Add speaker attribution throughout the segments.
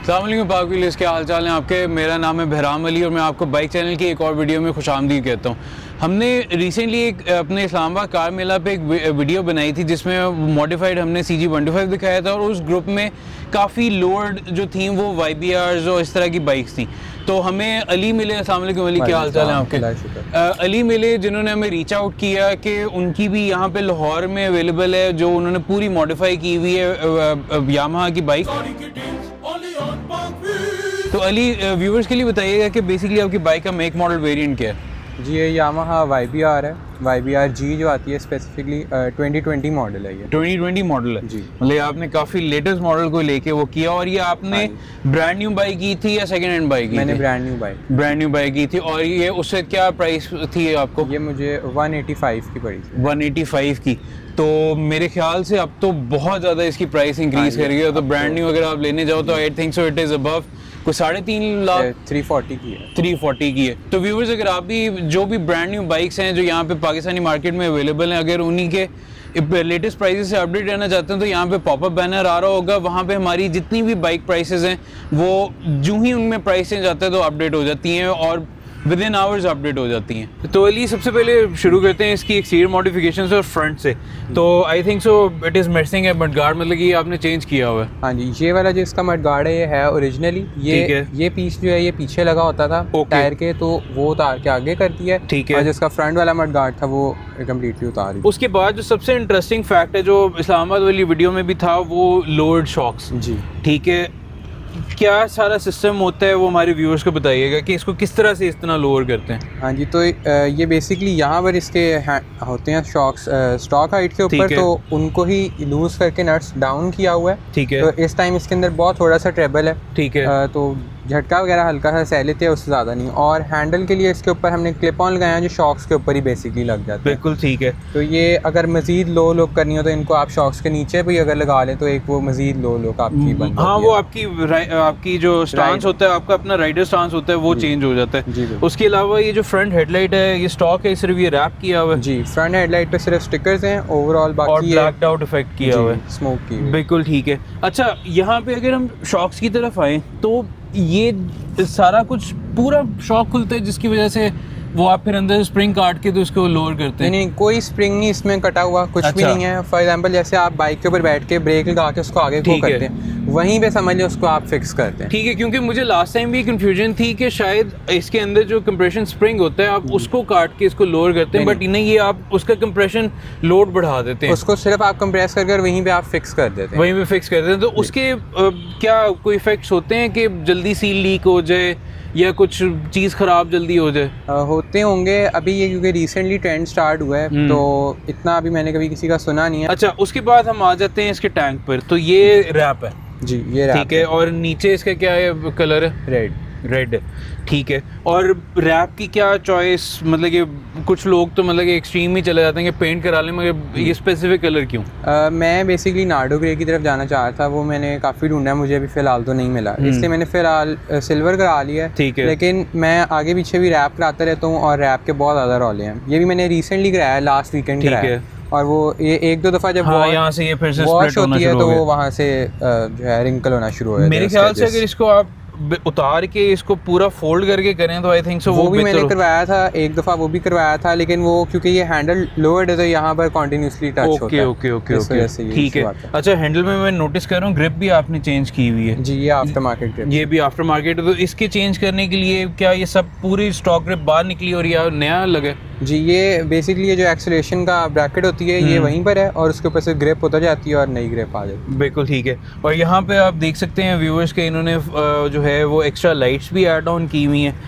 Speaker 1: अस्सलाम वालेकुम पाक व्हीलर्स, क्या हाल चाल है आपके। मेरा नाम है बहराम अली और मैं आपको बाइक चैनल की एक और वीडियो में खुशामदीद कहता हूँ। हमने रिसेंटली एक अपने इस्लामाबाद कार मेला पे एक वीडियो बनाई थी जिसमें मॉडिफाइड हमने CG125 दिखाया था और उस ग्रुप में काफ़ी लोड जो थी वो YBRs और इस तरह की बाइक्स थी। तो हमें अली मिले। अस्सलाम वालेकुम अली, क्या हाल चाल है आपके। अली मिले जिन्होंने हमें रीच आउट किया कि उनकी भी यहाँ पे लाहौर में अवेलेबल है, जो उन्होंने पूरी मॉडिफाई की हुई है यामाहा की बाइक। तो अली व्यूवर्स के लिए बताइएगा कि बेसिकली आपकी बाइक का मेक मॉडल वेरिएंट क्या है।
Speaker 2: जी ये यामाहा YBR है, YBR G जो आती है स्पेसिफिकली 2020 मॉडल है। ये
Speaker 1: 2020 मॉडल है
Speaker 2: जी।
Speaker 1: मतलब आपने काफ़ी लेटेस्ट मॉडल को लेके वो किया। और ये आपने ब्रांड न्यू बाइक की थी या सेकंड हैंड बाइक की?
Speaker 2: मैंने
Speaker 1: थी? ब्रांड न्यू बाइक की थी। और ये उससे क्या प्राइस थी आपको?
Speaker 2: ये मुझे 185 की पड़ी थी।
Speaker 1: 185 की। तो मेरे ख्याल से अब तो बहुत ज़्यादा इसकी प्राइस इंक्रीज कर गई है। तो ब्रांड न्यू अगर आप लेने जाओ तो I think so it is above कोई 3.5 लाख
Speaker 2: 340 की है।
Speaker 1: 340 की है। तो व्यूवर्स अगर आप भी जो भी ब्रांड न्यू बाइक्स हैं जो यहाँ पे पाकिस्तानी मार्केट में अवेलेबल हैं, अगर उन्हीं के लेटेस्ट प्राइसेस से अपडेट रहना चाहते हैं तो यहाँ पे पॉपअप बैनर आ रहा होगा। वहाँ पे हमारी जितनी भी बाइक प्राइसेस हैं वो जूं ही उनमें प्राइस चेंज आता है तो अपडेट हो जाती हैं और विद इन आवर्स अपडेट हो जाती हैं। तो अली सबसे पहले शुरू करते हैं इसकी एक्सटीरियर मॉडिफिकेशन और फ्रंट से। तो I think so it is missing है मडगार्ड, मतलब कि आपने चेंज किया हुआ है।
Speaker 2: हाँ जी, ये वाला जो इसका मडगार्ड है ये है ओरिजिनली। ये पीस जो है ये पीछे लगा होता था टायर के, तो वो उतार के आगे कर दिया है।
Speaker 1: ठीक है।
Speaker 2: और जिसका फ्रंट वाला मडगार्ड था वो कम्प्लीटली उतार दिया।
Speaker 1: उसके बाद जो सबसे इंटरेस्टिंग फैक्ट है जो इस्लामाबाद वाली वीडियो में भी था वो लोअर्ड शॉक्स।
Speaker 2: जी ठीक
Speaker 1: है। क्या सारा सिस्टम होता है वो हमारे व्यूअर्स को बताइएगा कि इसको किस तरह से इस तरह लोअर करते हैं।
Speaker 2: हाँ जी, तो ये बेसिकली यहाँ पर इसके होते हैं शॉक्स स्टॉक हाइट के ऊपर, तो उनको ही लूज करके नट्स डाउन किया हुआ है।
Speaker 1: ठीक है।
Speaker 2: तो इस टाइम इसके अंदर बहुत थोड़ा सा ट्रेबल है।
Speaker 1: ठीक है।
Speaker 2: तो झटका वगैरह हल्का सा सह लेते हैं, उससे ज़्यादा नहीं। और हैंडल के लिए इसके ऊपर हमने क्लिप ऑन लगाया है जो शॉक्स के ऊपर ही बेसिकली लग जाता है।
Speaker 1: बिल्कुल ठीक है।
Speaker 2: तो ये अगर मज़ीद लो लुक करनी हो तो इनको आप शॉक्स के नीचे भी अगर लगा लें तो एक वो मज़ीद लो लुक आपकी बन जाती है।
Speaker 1: हाँ, वो आपकी जो स्टांस होता है, आपका अपना राइडर स्टांस होता है वो चेंज हो जाता है। उसके अलावा ये जो फ्रंट हेडलाइट है ये स्टॉक है, सिर्फ ये रैप किया हुआ है। जी,
Speaker 2: फ्रंट हेडलाइट पे सिर्फ स्टिकर्स हैं, ओवरऑल बाकी
Speaker 1: और ब्लैक्ड आउट इफेक्ट किया हुआ है,
Speaker 2: स्मोक की।
Speaker 1: बिल्कुल ठीक है। अच्छा, यहाँ पे अगर हम शॉक्स की तरफ आए तो ये सारा कुछ पूरा शॉक खुलता है जिसकी वजह से वो आप फिर अंदर स्प्रिंग काट के तो उसको लोअर करते हैं।
Speaker 2: नहीं, कोई स्प्रिंग नहीं इसमें कटा हुआ, कुछ भी नहीं है। फॉर एग्जांपल जैसे आप बाइक के ऊपर बैठ के ब्रेक लगा के उसको आगे को करते हैं, वहीं पे समझ लें उसको आप फिक्स करते हैं।
Speaker 1: ठीक है, क्योंकि मुझे लास्ट टाइम भी कंफ्यूजन थी कि शायद इसके अंदर जो कंप्रेशन स्प्रिंग होता है आप उसको काट के इसको लोअर करते हैं, बट नहीं, ये आप उसका कंप्रेशन लोड बढ़ा देते हैं।
Speaker 2: उसको सिर्फ आप कंप्रेस करके वहीं पे आप फिक्स कर देते हैं।
Speaker 1: वहीं पे फिक्स कर देते हैं। तो उसके क्या कोई इफेक्ट्स होते हैं कि जल्दी सील लीक हो जाए या कुछ चीज़ ख़राब जल्दी हो जाए?
Speaker 2: होते होंगे। अभी ये क्योंकि रिसेंटली ट्रेंड स्टार्ट हुआ है तो इतना अभी मैंने कभी किसी का सुना नहीं है।
Speaker 1: अच्छा, उसके बाद हम आ जाते हैं इसके टैंक पर। तो ये रैप है।
Speaker 2: जी, ये रैप
Speaker 1: ठीक है। और नीचे इसका क्या है कलर है? रेड। ठीक है। और रैप की क्या चॉइस, मतलब कि कुछ लोग तो मतलब कि एक्सट्रीम ही चले जाते हैं कि पेंट करा लें, मगर ये स्पेसिफिक कलर क्यों?
Speaker 2: मैं बेसिकली नार्डो ग्रे की तरफ जाना चाह रहा था, वो मैंने काफ़ी ढूंढा, मुझे अभी फ़िलहाल तो नहीं मिला, इसलिए मैंने फ़िलहाल सिल्वर करा लिया है।
Speaker 1: ठीक है।
Speaker 2: लेकिन मैं आगे पीछे भी रैप कराता रहता हूँ और रैप के बहुत ज़्यादा रौले हैं। ये भी मैंने रिसेंटली कराया है, लास्ट वीकेंड कराया। और वो ये एक दो दफ़ा जब
Speaker 1: यहाँ से ये फिर से
Speaker 2: वॉश होती है तो वो वहाँ से जो है रिंकल होना शुरू हो जाता है।
Speaker 1: मेरे ख्याल से अगर इसको आप उतार के इसको पूरा फोल्ड करके करें तो आई थिंक सो
Speaker 2: वो भी मैंने करवाया था एक दफ़ा, वो भी करवाया था, लेकिन वो क्योंकि ये हैंडल लोअर्ड है तो यहाँ पर कंटिन्यूसली टच होता है।
Speaker 1: ओके ठीक है। अच्छा, हैंडल में मैं नोटिस कर रहा हूँ ग्रिप भी आपने चेंज की हुई है।
Speaker 2: जी, ये आफ्टर मार्केट ग्रिप।
Speaker 1: ये भी आफ्टर मार्केट है। तो इसके चेंज करने के लिए क्या ये सब पूरी स्टॉक ग्रिप बाहर निकली और या नया लगे?
Speaker 2: जी, ये बेसिकली ये जो एक्सेलरेशन का ब्रैकेट होती है ये वहीं पर है और उसके ऊपर से ग्रिप उतर जाती है और नई ग्रिप आ जाती है।
Speaker 1: बिल्कुल ठीक है। और यहाँ पे आप देख सकते हैं व्यूअर्स के इन्होंने जो है वो एक्स्ट्रा लाइट्स भी ऐड ऑन की हुई हैं।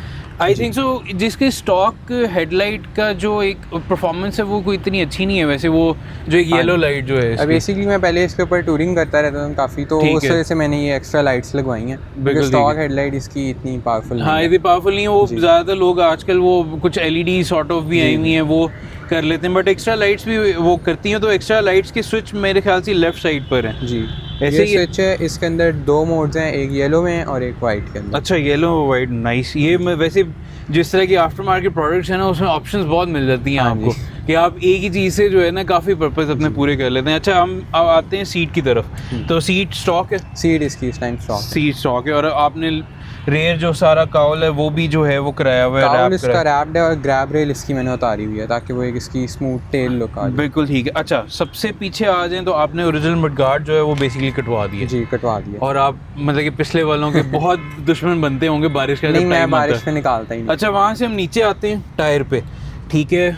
Speaker 1: आई थिंक सो जिसके स्टॉक हेडलाइट का जो एक परफॉर्मेंस है वो कोई इतनी अच्छी नहीं है वैसे, वो जो एक येलो लाइट जो है।
Speaker 2: बेसिकली मैं पहले इसके ऊपर टूरिंग करता रहता हूँ काफ़ी, तो उस वजह से मैंने ये एक्स्ट्रा लाइट्स लगवाई हैं। बिल्कुल, स्टॉक हेडलाइट इसकी इतनी पावरफुल
Speaker 1: हाँ, इतनी पावरफुल नहीं है। वो ज़्यादातर लोग आजकल वो कुछ LED सॉर्ट ऑफ भी आई हुई हैं वो कर लेते हैं, बट एक्स्ट्रा लाइट्स भी वो करती हैं। तो एक्स्ट्रा लाइट्स की स्विच मेरे ख्याल से लेफ्ट साइड पर है।
Speaker 2: जी,
Speaker 1: ऐसे
Speaker 2: ये स्विच है, इसके अंदर 2 मोड्स हैं, एक येलो में और एक वाइट के अंदर।
Speaker 1: अच्छा, येलो वाइट, नाइस। ये मैं वैसे जिस तरह की आफ्टर मार्केट प्रोडक्ट्स है ना, उसमें ऑप्शंस बहुत मिल जाती हैं आपको कि आप एक ही चीज़ से जो है ना काफ़ी पर्पस अपने पूरे कर लेते हैं। अच्छा, हम अब आते हैं सीट की तरफ। तो सीट स्टॉक है?
Speaker 2: सीट इसकी इस टाइम स्टॉक,
Speaker 1: सीट स्टॉक है। और आपने रेयर जो सारा काउल है वो भी जो है वो कराया हुआ है,
Speaker 2: काउल इसका रैप्ड है और ग्रैब रेल इसकी मैंने उतारी हुई है ताकि वो एक इसकी स्मूथ टेल लुक आ जाए।
Speaker 1: बिल्कुल ठीक है। अच्छा, सबसे पीछे आ जाएं तो आपने ओरिजिनल मडगार्ड जो है वो बेसिकली कटवा दिया?
Speaker 2: जी, कटवा दिया।
Speaker 1: और आप मतलब कि पिछले वालों के बहुत दुश्मन बनते होंगे बारिश का?
Speaker 2: नहीं, मैं बारिश में निकालता ही नहीं।
Speaker 1: अच्छा, वहाँ से हम नीचे आते हैं टायर पे, ठीक है।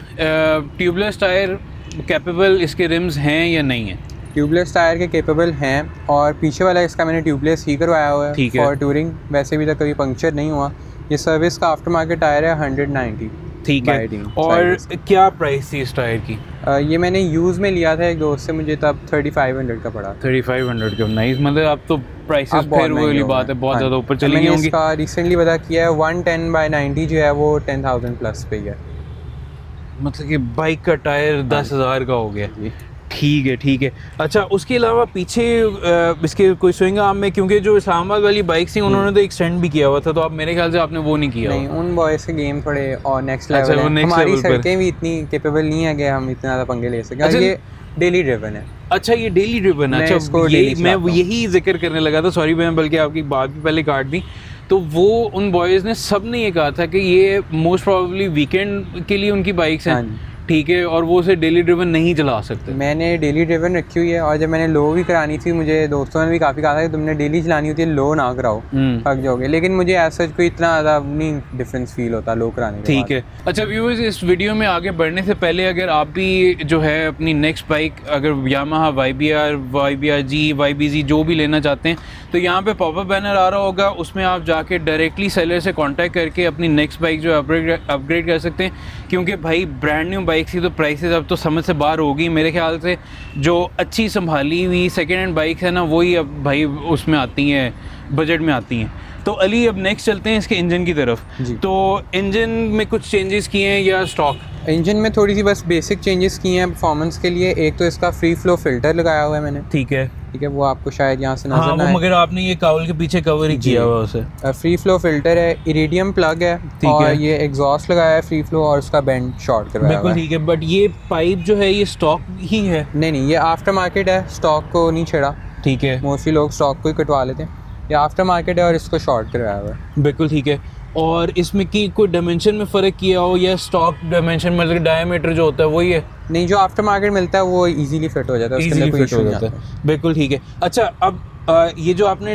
Speaker 1: ट्यूबलेस टायर कैपेबल इसके रिम्स हैं या नहीं है?
Speaker 2: ट्यूबलेस टायर के केपेबल हैं और पीछे वाला इसका मैंने ट्यूबलेस ही करवाया हुआ है फॉर टूरिंग। वैसे भी तक कभी पंक्चर नहीं हुआ। ये सर्विस का आफ्टर मार्केट टायर है 190।
Speaker 1: ठीक है। और क्या प्राइस थी इस टायर की?
Speaker 2: ये मैंने यूज़ में लिया था एक दोस्त से, मुझे तब 3500 का पड़ा।
Speaker 1: 3500 का, नाइस। मतलब अब तो प्राइसेस फिर वो वाली बात है, बहुत ज़्यादा ऊपर चली गई होंगी।
Speaker 2: इसका रिसेंटली पता किया है 110/90 जो है वो 10,000 प्लस पे है।
Speaker 1: मतलब कि बाइक का टायर 10,000 का हो गया। ठीक है, ठीक है। अच्छा, उसके अलावा पीछे इसके कोई स्विंग आर्म में, क्योंकि जो इस्लामाबाद वाली बाइक थी उन्होंने तो एक्सटेंड भी किया हुआ था, तो आप मेरे ख्याल से आपने वो नहीं किया?
Speaker 2: नहीं, उन बॉयज़ के गेम थोड़े और नेक्स्ट लेवल है। हमारी सड़कें भी इतनी कैपेबल नहीं है कि हम इतना ज़्यादा पंगे ले सकें। अच्छा, ये डेली ड्रिवन है।
Speaker 1: अच्छा, ये डेली ड्रिवन है। अच्छा, मैं यही जिक्र करने लगा था, सॉरी, मैं बल्कि आपकी बात भी पहले काट दी। तो वो उन बॉयज़ ने सब ने ये कहा था कि ये मोस्ट प्रोबेबली वीकेंड के लिए उनकी बाइक्स हैं, ठीक है, और वो उसे डेली ड्रिवन नहीं चला सकते।
Speaker 2: मैंने डेली ड्रिवन रखी हुई है और जब मैंने लो भी करानी थी, मुझे दोस्तों ने भी काफ़ी कहा था कि तुमने डेली चलानी होती है, लो ना कराओ, थक जाओगे। लेकिन मुझे ऐसा कोई इतना ज़्यादा नहीं डिफरेंस फील होता लो कराने के।
Speaker 1: ठीक है। अच्छा व्यूअर्स, इस वीडियो में आगे बढ़ने से पहले अगर आप भी जो है अपनी नेक्स्ट बाइक, अगर यामाहा YBR, YBRG, YBZ जो भी लेना चाहते हैं, तो यहाँ पे पॉपअप बैनर आ रहा होगा, उसमें आप जाके डायरेक्टली सेलर से कांटेक्ट करके अपनी नेक्स्ट बाइक जो अपग्रेड कर सकते हैं। क्योंकि भाई ब्रांड न्यू बाइक थी तो प्राइसेस अब तो समझ से बाहर होगी। मेरे ख्याल से जो अच्छी संभाली हुई सेकेंड हैंड बाइक है ना, वही अब भाई उसमें आती हैं, बजट में आती हैं। तो अली, अब नेक्स्ट चलते हैं इसके इंजन की तरफ। तो इंजन में कुछ चेंजेस किए हैं या स्टॉक?
Speaker 2: इंजन में थोड़ी सी बस बेसिक चेंजेस किए हैं परफॉर्मेंस के लिए। एक तो इसका फ्री फ्लो फिल्टर लगाया हुआ है मैंने। ठीक है, वो आपको शायद यहाँ से नजर ना आए,
Speaker 1: मगर आपने ये काउल के पीछे कवर ही किया हुआ उसे।
Speaker 2: फ्री फ्लो फिल्टर है, इरिडियम प्लग है, और ये एग्जॉस्ट लगाया है फ्री फ्लो और उसका बेंड शॉर्ट करवाया है।
Speaker 1: बिल्कुल ठीक है। बट ये पाइप जो है ये स्टॉक ही है?
Speaker 2: नहीं, ये आफ्टर मार्केट है, स्टॉक को नहीं छेड़ा।
Speaker 1: ठीक है,
Speaker 2: मोस्टली लोग स्टॉक को ही कटवा लेते हैं। ये आफ्टर मार्केट है और इसको शॉर्ट करवाया हुआ है।
Speaker 1: बिल्कुल ठीक है। और इसमें की कोई डायमेंशन में फ़र्क किया हो या स्टॉक डायमेंशन मतलब डायमीटर जो होता है वही है?
Speaker 2: नहीं, जो आफ्टर मार्केट मिलता है वो इजीली फिट हो जाता है, उसके अंदर कोई इशू नहीं आता।
Speaker 1: बिल्कुल ठीक है। अच्छा, अब ये जो आपने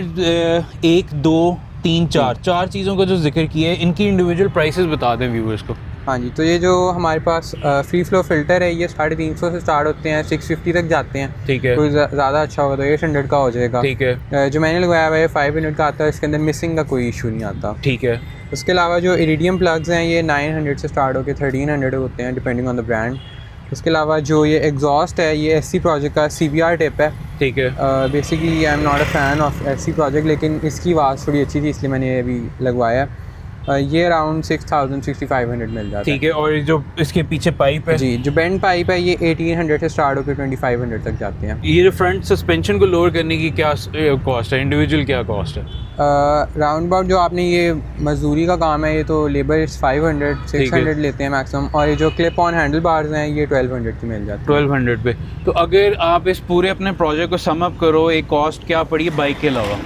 Speaker 1: 1, 2, 3, 4 चीज़ों का जो जिक्र किया है, इनकी इंडिविजुअल प्राइसेस बता दें व्यूअर्स को।
Speaker 2: हाँ जी, तो ये जो हमारे पास फ्री फ्लो फिल्टर है, ये 350 से स्टार्ट होते हैं, 650 तक जाते हैं।
Speaker 1: ठीक है।
Speaker 2: कोई ज़्यादा अच्छा होगा तो 800 का हो जाएगा।
Speaker 1: ठीक है।
Speaker 2: जो मैंने लगवाया हुआ है 500 का आता है, इसके अंदर मिसिंग का कोई इशू नहीं आता।
Speaker 1: ठीक है।
Speaker 2: उसके अलावा जो इरिडियम प्लग्स हैं ये 900 से स्टार्ट होकर 1300 होते हैं डिपेंडिंग ऑन द ब्रांड। उसके अलावा जो ये एग्जॉस्ट है ये SC प्रोजेक्ट का CBR टिप है। ठीक है। Basically I am not a fan of SC project, लेकिन इसकी आवाज़ थोड़ी अच्छी थी इसलिए मैंने ये भी लगवाया। ये अराउंड 6500 मिल जाता है। ठीक
Speaker 1: है। और जो इसके पीछे पाइप है,
Speaker 2: जी, जो बेंड पाइप है ये 1800 से स्टार्ट होकर 2500 तक जाते हैं।
Speaker 1: ये जो फ्रंट सस्पेंशन को लोअर करने की क्या कॉस्ट है, इंडिविजुअल क्या कॉस्ट है?
Speaker 2: राउंड अबाउट जो आपने ये मजदूरी का काम है, ये तो लेबर 500-600 लेते हैं मैक्सिमम, और ये जो क्लिप ऑन हैंडल बार्स हैं ये 1200 की मिल जाती है।
Speaker 1: 1200 पे। तो अगर आप इस पूरे अपने प्रोजेक्ट को सम अप करो, एक कॉस्ट क्या पड़ी बाइक के अलावा?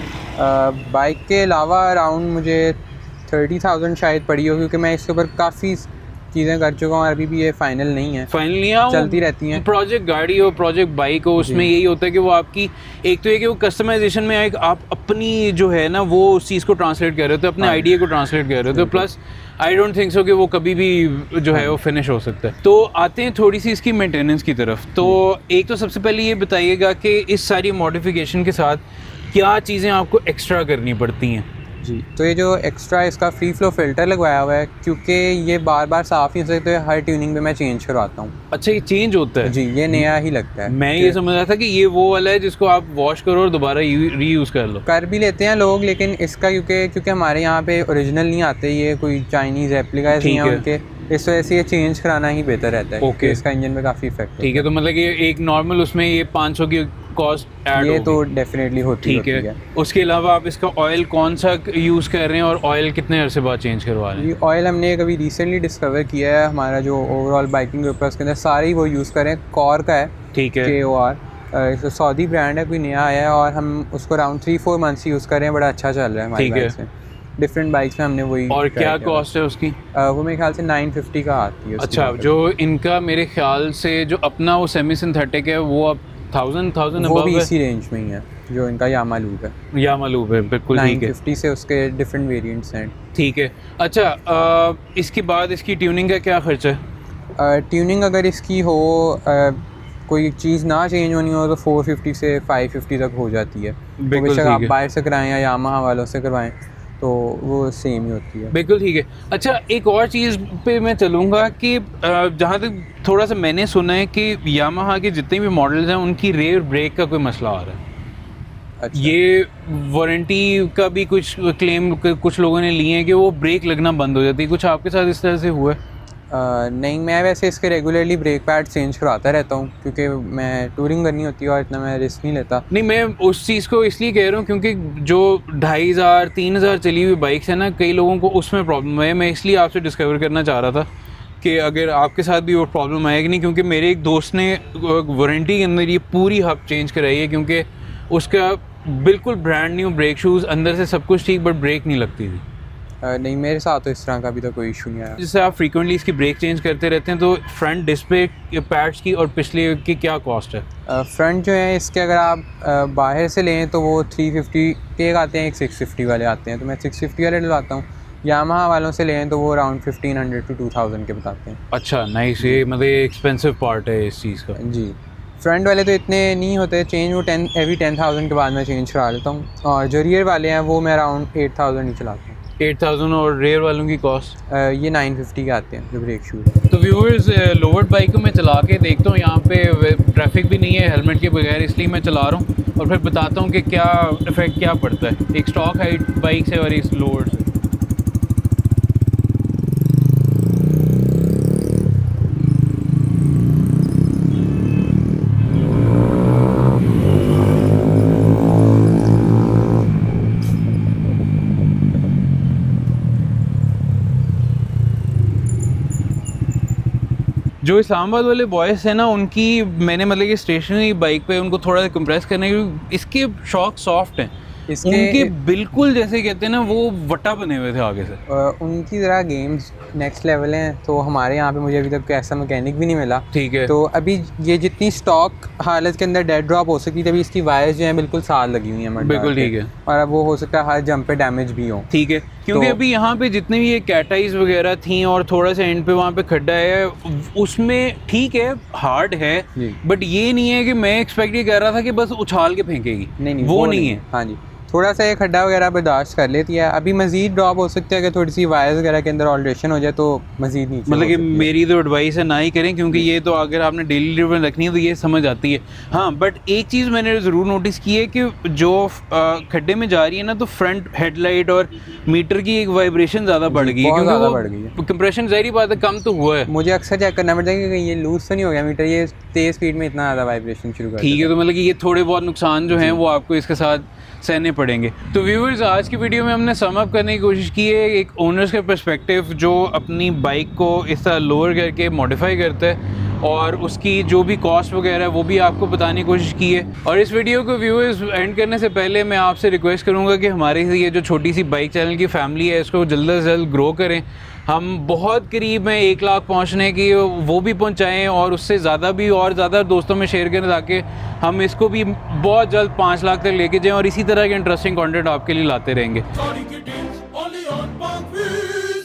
Speaker 2: बाइक के अलावा अराउंड मुझे 30,000 शायद पड़ी हो, क्योंकि मैं इसके ऊपर काफ़ी चीज़ें कर चुका हूँ, अभी भी ये फाइनल नहीं है, चलती रहती हैं।
Speaker 1: प्रोजेक्ट गाड़ी हो, प्रोजेक्ट बाइक हो, उसमें यही होता है कि वो आपकी एक तो ये कि वो कस्टमाइजेशन में एक आप अपनी जो है ना वो उस चीज़ को ट्रांसलेट कर रहे हो, तो अपने आइडिया को ट्रांसलेट कर रहे हो, तो plus I don't think so कि वो कभी भी जो है वो फिनिश हो सकता है। तो आते हैं थोड़ी सी इसकी मेंटेनेंस की तरफ। तो एक तो सबसे पहले ये बताइएगा कि इस सारी मॉडिफिकेशन के साथ क्या चीज़ें आपको एक्स्ट्रा करनी पड़ती हैं?
Speaker 2: जी, तो ये जो एक्स्ट्रा इसका फ्री फ्लो फिल्टर लगवाया हुआ है, क्योंकि ये बार बार साफ़ नहीं हो सकते, हर ट्यूनिंग पे मैं चेंज करवाता हूँ।
Speaker 1: अच्छा, ये चेंज होता है?
Speaker 2: जी, ये नया ही लगता है।
Speaker 1: मैं ये समझ रहा था कि ये वो वाला है जिसको आप वॉश करो और दोबारा रीयूज़ कर लो।
Speaker 2: कर भी लेते हैं लोग, लेकिन इसका क्योंकि हमारे यहाँ पे ओरिजिनल नहीं आते, ये कोई चाइनीज़ रेप्लिका हैं उनके, इस वजह से ये चेंज कराना ही बेहतर रहता है।
Speaker 1: ओके,
Speaker 2: इसका इंजन में काफ़ी इफेक्ट।
Speaker 1: ठीक है, तो मतलब ये एक नॉर्मल उसमें ये 500 की कॉस्ट ऐड
Speaker 2: ये तो डेफिनेटली होती है।
Speaker 1: ठीक है, उसके अलावा आप इसका ऑयल कौन सा यूज़ कर रहे हैं और ऑयल कितने अरसे बाद चेंज करवा रहे हैं?
Speaker 2: ये ऑयल हमने कभी रिसेंटली डिस्कवर किया है, हमारा जो ओवरऑल बाइकिंग ग्रुप है उसके अंदर सारे ही वो यूज़ करें। कॉर का है,
Speaker 1: ठीक है,
Speaker 2: KOR, सऊदी ब्रांड है, कोई नया आया है और हम उसको अराउंड 3-4 मंथ्स यूज़ कर रहे हैं, बड़ा अच्छा चल रहा है हमारी बाइक से। डिफरेंट बाइक्स में हमने वही।
Speaker 1: और क्या कॉस्ट है उसकी?
Speaker 2: वो मेरे ख्याल से 950 का आती है।
Speaker 1: अच्छा, जो इनका मेरे ख्याल से जो अपना वो सेमी सिंथेटिक है वो अब 1000
Speaker 2: वो भी इसी रेंज में ही है जो इनका यामा लूप है।
Speaker 1: यामा लूप है, बिल्कुल ठीक है।
Speaker 2: 950 से उसके डिफरेंट वेरिएंट्स हैं।
Speaker 1: ठीक है, अच्छा इसके बाद इसकी ट्यूनिंग का क्या खर्चा है?
Speaker 2: ट्यूनिंग अगर इसकी हो कोई चीज़ ना चेंज होनी हो तो 450 से 550 तक हो जाती है।
Speaker 1: बिल्कुल ठीक है।
Speaker 2: आप बाहर से कराएं या यामाहा वालों से करवाएं तो वो सेम ही होती है।
Speaker 1: बिल्कुल ठीक है। अच्छा, एक और चीज़ पे मैं चलूँगा कि जहाँ तक थोड़ा सा मैंने सुना है कि यामाहा के जितने भी मॉडल्स हैं उनकी रेयर ब्रेक का कोई मसला आ रहा है। अच्छा। ये वारंटी का भी कुछ क्लेम कुछ लोगों ने लिए हैं कि वो ब्रेक लगना बंद हो जाती है। कुछ आपके साथ इस तरह से हुआ है?
Speaker 2: नहीं, मैं वैसे इसके रेगुलरली ब्रेक पैड चेंज कराता रहता हूँ क्योंकि मैं टूरिंग करनी होती है और इतना मैं रिस्क नहीं लेता।
Speaker 1: नहीं, मैं उस चीज़ को इसलिए कह रहा हूँ क्योंकि जो 2500-3000 चली हुई बाइक्स है ना, कई लोगों को उसमें प्रॉब्लम है। मैं इसलिए आपसे डिस्कवर करना चाह रहा था कि अगर आपके साथ भी वो प्रॉब्लम आएगी नहीं, क्योंकि मेरे एक दोस्त ने वारंटी के अंदर ये पूरी हब चेंज कराई है क्योंकि उसका बिल्कुल ब्रांड न्यू ब्रेक शूज़, अंदर से सब कुछ ठीक, बट ब्रेक नहीं लगती थी।
Speaker 2: नहीं, मेरे साथ तो इस तरह का भी तो कोई इशू नहीं आया।
Speaker 1: जैसे आप फ्रीक्वेंटली इसकी ब्रेक चेंज करते रहते हैं तो फ्रंट डिस्प्ले पैड्स की और पिछले की क्या कॉस्ट है?
Speaker 2: फ्रंट जो है इसके अगर आप बाहर से लें तो वो 350 के आते हैं, एक 650 वाले आते हैं, तो मैं 650 वाले डलवाता हूँ। यामाहा वालों से लें तो वो अराउंड 1500 to 2000 के बताते हैं।
Speaker 1: अच्छा, नाइस। ये मतलब एक्सपेंसिव पार्ट है इस चीज़ का।
Speaker 2: जी, फ्रंट वाले तो इतने नहीं होते चेंज, वो 10,000 के बाद मैं चेंज करा लेता हूँ। और जो रियर वाले हैं वो मैं अराउंड 8000 ही चलाता हूँ।
Speaker 1: 8000 और रेयर वालों की कॉस्ट?
Speaker 2: ये 950 के आते हैं जो ब्रेक शूज़।
Speaker 1: तो व्यूअर्स, लोवर्ड बाइक को मैं चला के देखता हूँ, यहाँ पे ट्रैफिक भी नहीं है हेलमेट के बगैर, इसलिए मैं चला रहा हूँ और फिर बताता हूँ कि क्या इफेक्ट क्या पड़ता है एक स्टॉक हाइट बाइक से और इस लोवर्ड से। जो इस्लामाबाद वाले बॉयज़ हैं ना, उनकी मैंने मतलब कि स्टेशनरी बाइक पे उनको थोड़ा कंप्रेस करने के, इसके शॉक सॉफ्ट हैं, उनके बिल्कुल जैसे कहते हैं ना वो वटा बने हुए थे आगे से।
Speaker 2: उनकी ज़रा गेम्स नेक्स्ट लेवल हैं, तो हमारे यहाँ पे मुझे अभी तक ऐसा मैकेनिक भी नहीं मिला।
Speaker 1: ठीक है, तो
Speaker 2: अभी ये जितनी स्टॉक हालत के अंदर डेड ड्रॉप हो सकती थी, अभी इसकी वायर्स जो हैं बिल्कुल साथ लगी हुई हैं।
Speaker 1: बिल्कुल ठीक है।
Speaker 2: और अब वो हो सकता है हर जंप पे डैमेज भी हो।
Speaker 1: ठीक है, क्योंकि तो अभी यहाँ पे जितने भी ये कैटाइज वगैरह थी और थोड़ा सा एंड पे वहाँ पे खड्डा है, उसमें ठीक है हार्ड है, बट ये नहीं है कि मैं एक्सपेक्ट ये कर रहा था कि बस उछाल के फेंकेगी। नहीं, वो नहीं है।
Speaker 2: हाँ जी, थोड़ा सा ये खड्डा वगैरह बर्दाश्त कर लेती है। अभी मजीद ड्रॉप हो सकता है कि थोड़ी सी वायर्स वगैरह के अंदर ऑल्ट्रेशन हो जाए तो मजीद नीचे।
Speaker 1: मतलब कि मेरी तो एडवाइस है ना ही करें, क्योंकि ये तो अगर आपने डेली ड्राइव में रखनी है तो ये समझ आती है। हाँ, बट एक चीज़ मैंने ज़रूर नोटिस की है कि जो खड्डे में जा रही है ना, तो फ्रंट हेडलाइट और मीटर की एक वाइब्रेशन ज़्यादा बढ़ गई है, क्योंकि कंप्रेशन ज़ाहिर बात है कम तो हुआ है।
Speaker 2: मुझे अक्सर चेक करना पड़ता है कि ये लूज तो नहीं हो गया मीटर, ये तेज़ स्पीड में इतना ज़्यादा वाइब्रेशन शुरू कर।
Speaker 1: ठीक है, तो मतलब कि ये थोड़े बहुत नुकसान जो हैं वो आपको इसके साथ सहने पड़ेंगे। तो व्यूअर्स, आज की वीडियो में हमने सम अप करने की कोशिश की है एक ओनर्स के पर्सपेक्टिव जो अपनी बाइक को इस तरह लोअर करके मॉडिफाई करता है, और उसकी जो भी कॉस्ट वगैरह है वो भी आपको बताने की कोशिश की है। और इस वीडियो को व्यूअर्स एंड करने से पहले मैं आपसे रिक्वेस्ट करूंगा कि हमारे ये जो छोटी सी बाइक चैनल की फैमिली है इसको जल्द से जल्द ग्रो करें। हम बहुत करीब हैं 1 लाख पहुंचने की, वो भी पहुंचाएं और उससे ज़्यादा भी और ज़्यादा दोस्तों में शेयर करें ताकि हम इसको भी बहुत जल्द 5 लाख तक लेके जाएं और इसी तरह के इंटरेस्टिंग कंटेंट आपके लिए लाते रहेंगे।